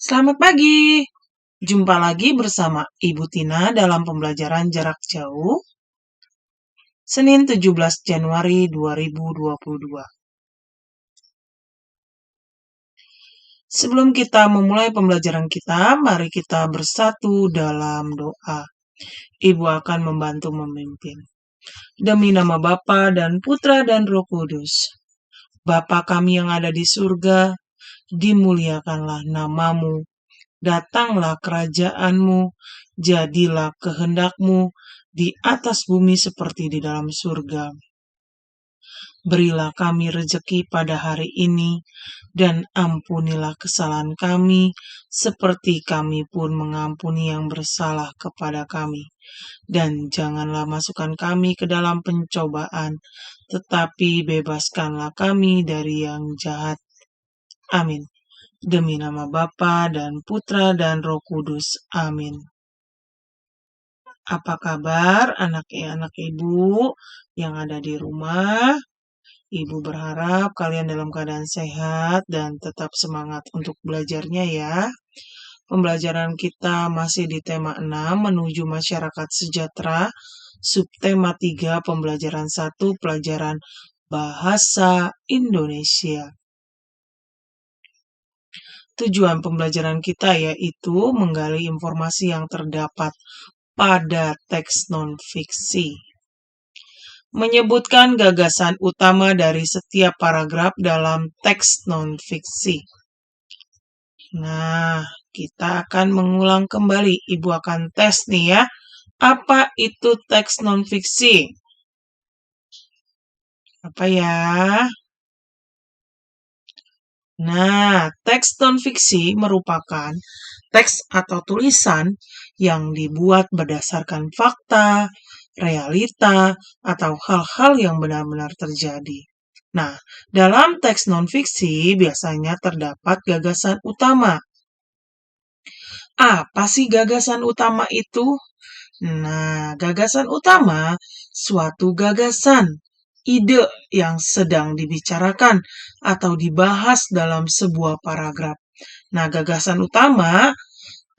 Selamat pagi. Jumpa lagi bersama Ibu Tina dalam pembelajaran jarak jauh. Senin 17 Januari 2022. Sebelum kita memulai pembelajaran kita, mari kita bersatu dalam doa. Ibu akan membantu memimpin. Demi nama Bapa dan Putra dan Roh Kudus. Bapa kami yang ada di surga, dimuliakanlah namamu. Datanglah kerajaanmu, jadilah kehendakmu di atas bumi seperti di dalam surga. Berilah kami rejeki pada hari ini, dan ampunilah kesalahan kami, seperti kami pun mengampuni yang bersalah kepada kami. Dan janganlah masukkan kami ke dalam pencobaan, tetapi bebaskanlah kami dari yang jahat. Amin. Demi nama Bapa dan Putra dan Roh Kudus. Amin. Apa kabar anak-anak ibu yang ada di rumah? Ibu berharap kalian dalam keadaan sehat dan tetap semangat untuk belajarnya ya. Pembelajaran kita masih di tema 6 menuju masyarakat sejahtera, subtema 3 pembelajaran 1 pelajaran bahasa Indonesia. Tujuan pembelajaran kita yaitu menggali informasi yang terdapat pada teks non-fiksi. Menyebutkan gagasan utama dari setiap paragraf dalam teks non-fiksi. Nah, kita akan mengulang kembali. Ibu akan tes nih ya. Apa itu teks non-fiksi? Apa ya? Nah, teks non-fiksi merupakan teks atau tulisan yang dibuat berdasarkan fakta, realita, atau hal-hal yang benar-benar terjadi. Nah, dalam teks non-fiksi biasanya terdapat gagasan utama. Apa sih gagasan utama itu? Nah, gagasan utama suatu gagasan, ide yang sedang dibicarakan atau dibahas dalam sebuah paragraf. Nah, gagasan utama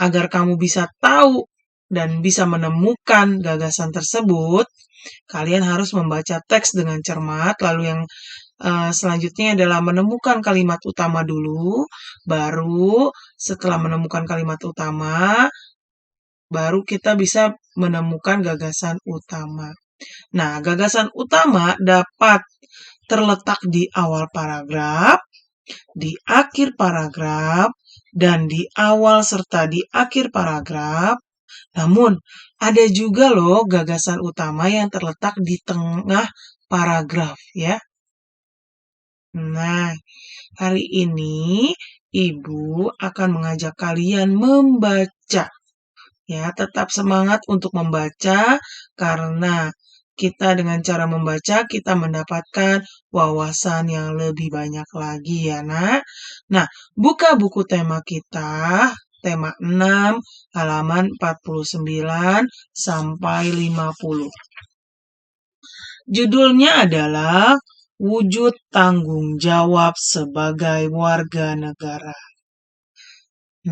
agar kamu bisa tahu dan bisa menemukan gagasan tersebut, kalian harus membaca teks dengan cermat, lalu yang selanjutnya adalah menemukan kalimat utama dulu, baru setelah menemukan kalimat utama, baru kita bisa menemukan gagasan utama. Nah, gagasan utama dapat terletak di awal paragraf, di akhir paragraf, dan di awal serta di akhir paragraf. Namun, ada juga loh gagasan utama yang terletak di tengah paragraf ya. Nah, hari ini Ibu akan mengajak kalian membaca. Ya, tetap semangat untuk membaca karena kita dengan cara membaca kita mendapatkan wawasan yang lebih banyak lagi ya, Nak. Nah, buka buku tema kita, tema 6, halaman 49 sampai 50. Judulnya adalah wujud tanggung jawab sebagai warga negara.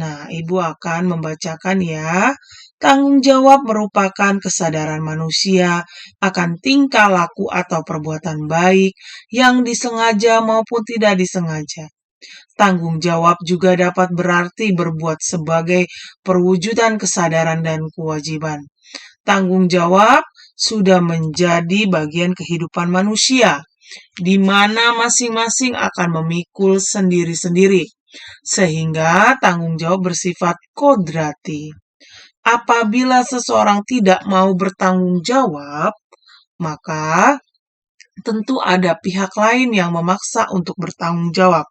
Nah, Ibu akan membacakan ya. Tanggung jawab merupakan kesadaran manusia akan tingkah laku atau perbuatan baik yang disengaja maupun tidak disengaja. Tanggung jawab juga dapat berarti berbuat sebagai perwujudan kesadaran dan kewajiban. Tanggung jawab sudah menjadi bagian kehidupan manusia, di mana masing-masing akan memikul sendiri-sendiri, sehingga tanggung jawab bersifat kodrati. Apabila seseorang tidak mau bertanggung jawab, maka tentu ada pihak lain yang memaksa untuk bertanggung jawab.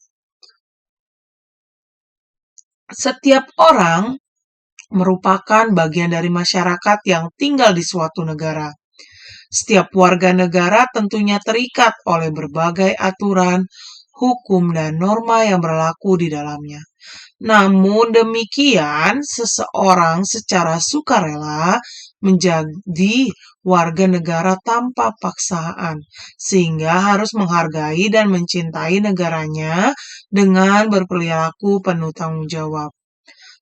Setiap orang merupakan bagian dari masyarakat yang tinggal di suatu negara. Setiap warga negara tentunya terikat oleh berbagai aturan, hukum, dan norma yang berlaku di dalamnya. Namun demikian, seseorang secara sukarela menjadi warga negara tanpa paksaan, sehingga harus menghargai dan mencintai negaranya dengan berperilaku penuh tanggung jawab.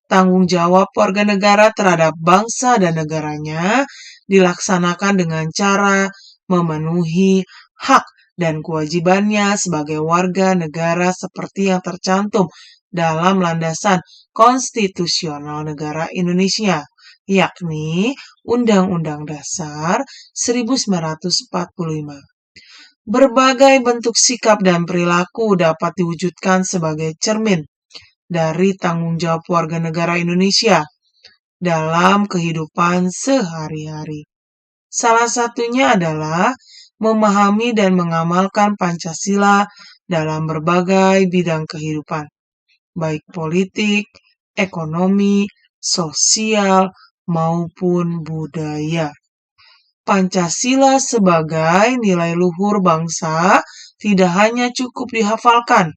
Tanggung jawab warga negara terhadap bangsa dan negaranya dilaksanakan dengan cara memenuhi hak dan kewajibannya sebagai warga negara seperti yang tercantum dalam landasan konstitusional negara Indonesia, yakni Undang-Undang Dasar 1945. Berbagai bentuk sikap dan perilaku dapat diwujudkan sebagai cermin dari tanggung jawab warga negara Indonesia dalam kehidupan sehari-hari. Salah satunya adalah memahami dan mengamalkan Pancasila dalam berbagai bidang kehidupan, baik politik, ekonomi, sosial, maupun budaya. Pancasila sebagai nilai luhur bangsa tidak hanya cukup dihafalkan,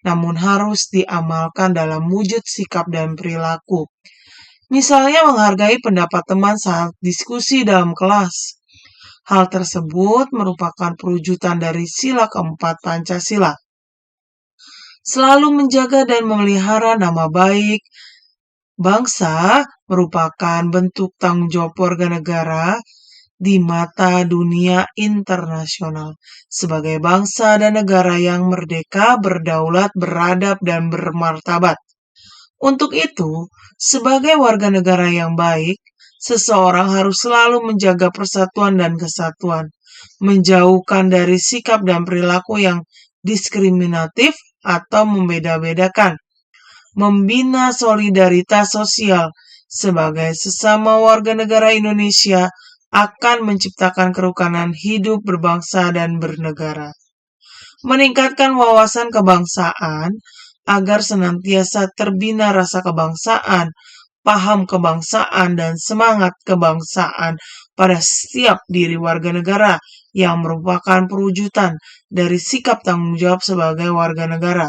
namun harus diamalkan dalam wujud sikap dan perilaku. Misalnya menghargai pendapat teman saat diskusi dalam kelas. Hal tersebut merupakan perwujudan dari sila keempat Pancasila. Selalu menjaga dan memelihara nama baik bangsa merupakan bentuk tanggung jawab warga negara di mata dunia internasional sebagai bangsa dan negara yang merdeka, berdaulat, beradab, dan bermartabat. Untuk itu, sebagai warga negara yang baik, seseorang harus selalu menjaga persatuan dan kesatuan, menjauhkan dari sikap dan perilaku yang diskriminatif atau membeda-bedakan, membina solidaritas sosial sebagai sesama warga negara Indonesia akan menciptakan kerukunan hidup berbangsa dan bernegara. Meningkatkan wawasan kebangsaan agar senantiasa terbina rasa kebangsaan, paham kebangsaan, dan semangat kebangsaan pada setiap diri warga negara yang merupakan perwujudan dari sikap tanggung jawab sebagai warga negara.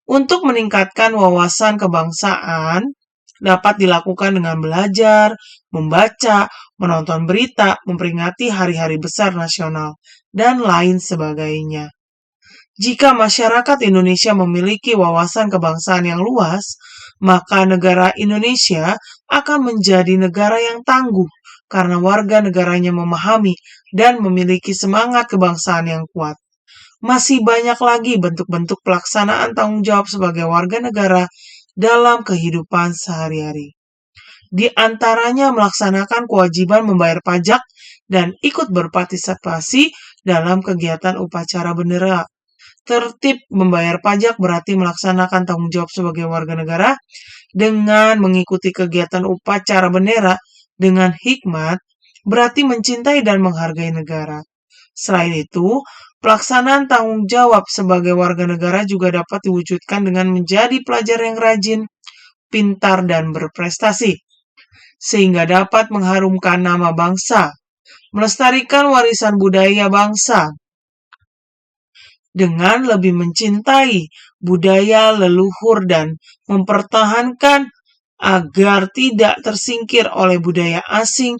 Untuk meningkatkan wawasan kebangsaan, dapat dilakukan dengan belajar, membaca, menonton berita, memperingati hari-hari besar nasional, dan lain sebagainya. Jika masyarakat Indonesia memiliki wawasan kebangsaan yang luas, maka negara Indonesia akan menjadi negara yang tangguh karena warga negaranya memahami dan memiliki semangat kebangsaan yang kuat. Masih banyak lagi bentuk-bentuk pelaksanaan tanggung jawab sebagai warga negara dalam kehidupan sehari-hari. Di antaranya melaksanakan kewajiban membayar pajak dan ikut berpartisipasi dalam kegiatan upacara bendera. Tertib membayar pajak berarti melaksanakan tanggung jawab sebagai warga negara dengan mengikuti kegiatan upacara bendera dengan hikmat berarti mencintai dan menghargai negara. Selain itu, pelaksanaan tanggung jawab sebagai warga negara juga dapat diwujudkan dengan menjadi pelajar yang rajin, pintar, dan berprestasi, sehingga dapat mengharumkan nama bangsa, melestarikan warisan budaya bangsa, dengan lebih mencintai budaya leluhur dan mempertahankan agar tidak tersingkir oleh budaya asing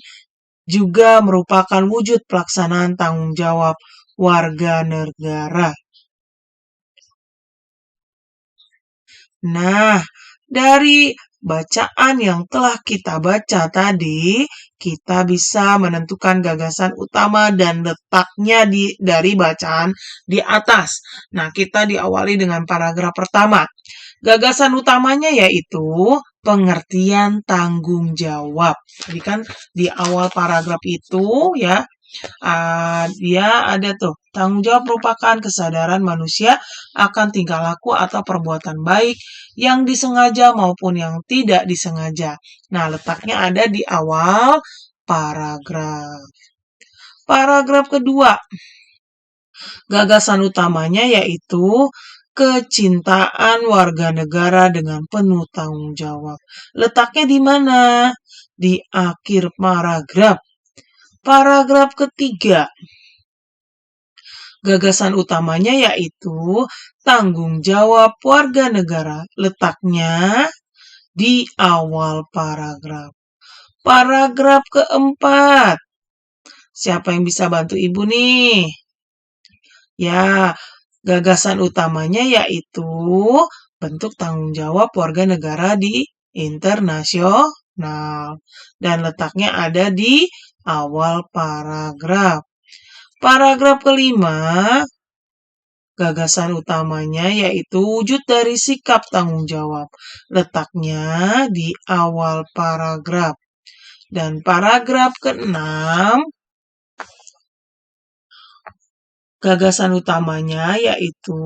juga merupakan wujud pelaksanaan tanggung jawab warga negara. Nah, dari bacaan yang telah kita baca tadi, kita bisa menentukan gagasan utama dan letaknya dari bacaan di atas. Nah, kita diawali dengan paragraf pertama. Gagasan utamanya yaitu pengertian tanggung jawab. Jadi kan di awal paragraf itu ya, dia ada tuh, tanggung jawab merupakan kesadaran manusia akan tingkah laku atau perbuatan baik yang disengaja maupun yang tidak disengaja. Nah, letaknya ada di awal paragraf. Paragraf kedua, gagasan utamanya yaitu kecintaan warga negara dengan penuh tanggung jawab. Letaknya di mana? Di akhir paragraf. Paragraf ketiga, gagasan utamanya yaitu tanggung jawab warga negara. Letaknya di awal paragraf. Paragraf keempat, siapa yang bisa bantu ibu nih? Ya, gagasan utamanya yaitu bentuk tanggung jawab warga negara di internasional. Dan letaknya ada di awal paragraf. Paragraf kelima, gagasan utamanya yaitu wujud dari sikap tanggung jawab. Letaknya di awal paragraf. Dan paragraf keenam, gagasan utamanya yaitu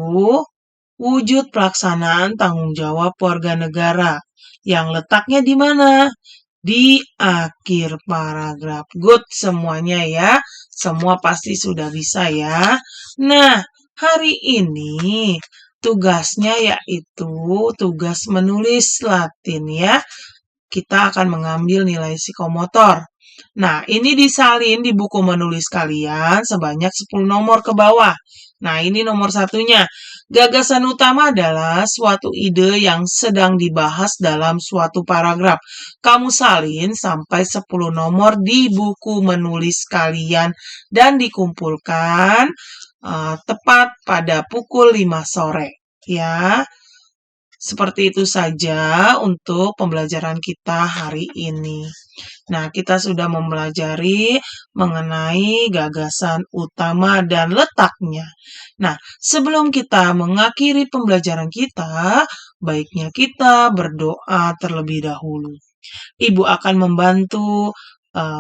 wujud pelaksanaan tanggung jawab warga negara. Yang letaknya di mana? Di akhir paragraf. Good semuanya ya. Semua pasti sudah bisa ya. Nah, hari ini tugasnya yaitu tugas menulis Latin ya. Kita akan mengambil nilai psikomotor. Nah, ini disalin di buku menulis kalian sebanyak 10 nomor ke bawah. Nah, ini nomor satunya. Gagasan utama adalah suatu ide yang sedang dibahas dalam suatu paragraf. Kamu salin sampai 10 nomor di buku menulis kalian dan dikumpulkan tepat pada pukul 5 sore. Ya, seperti itu saja untuk pembelajaran kita hari ini. Nah, kita sudah mempelajari mengenai gagasan utama dan letaknya. Nah, sebelum kita mengakhiri pembelajaran kita, baiknya kita berdoa terlebih dahulu. Ibu akan membantu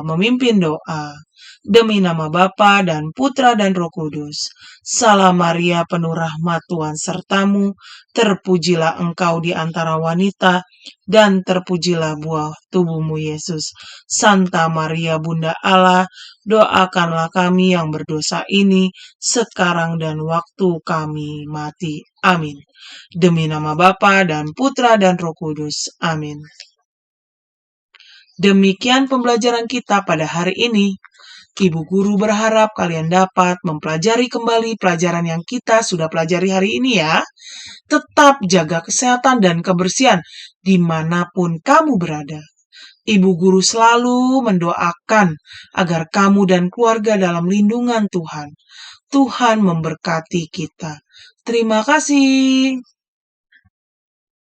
memimpin doa. Demi nama Bapa dan Putra dan Roh Kudus. Salam Maria penuh rahmat Tuhan sertamu, terpujilah engkau di antara wanita, dan terpujilah buah tubuhmu Yesus. Santa Maria Bunda Allah, doakanlah kami yang berdosa ini, sekarang dan waktu kami mati. Amin. Demi nama Bapa dan Putra dan Roh Kudus. Amin. Demikian pembelajaran kita pada hari ini. Ibu guru berharap kalian dapat mempelajari kembali pelajaran yang kita sudah pelajari hari ini ya. Tetap jaga kesehatan dan kebersihan dimanapun kamu berada. Ibu guru selalu mendoakan agar kamu dan keluarga dalam lindungan Tuhan. Tuhan memberkati kita. Terima kasih.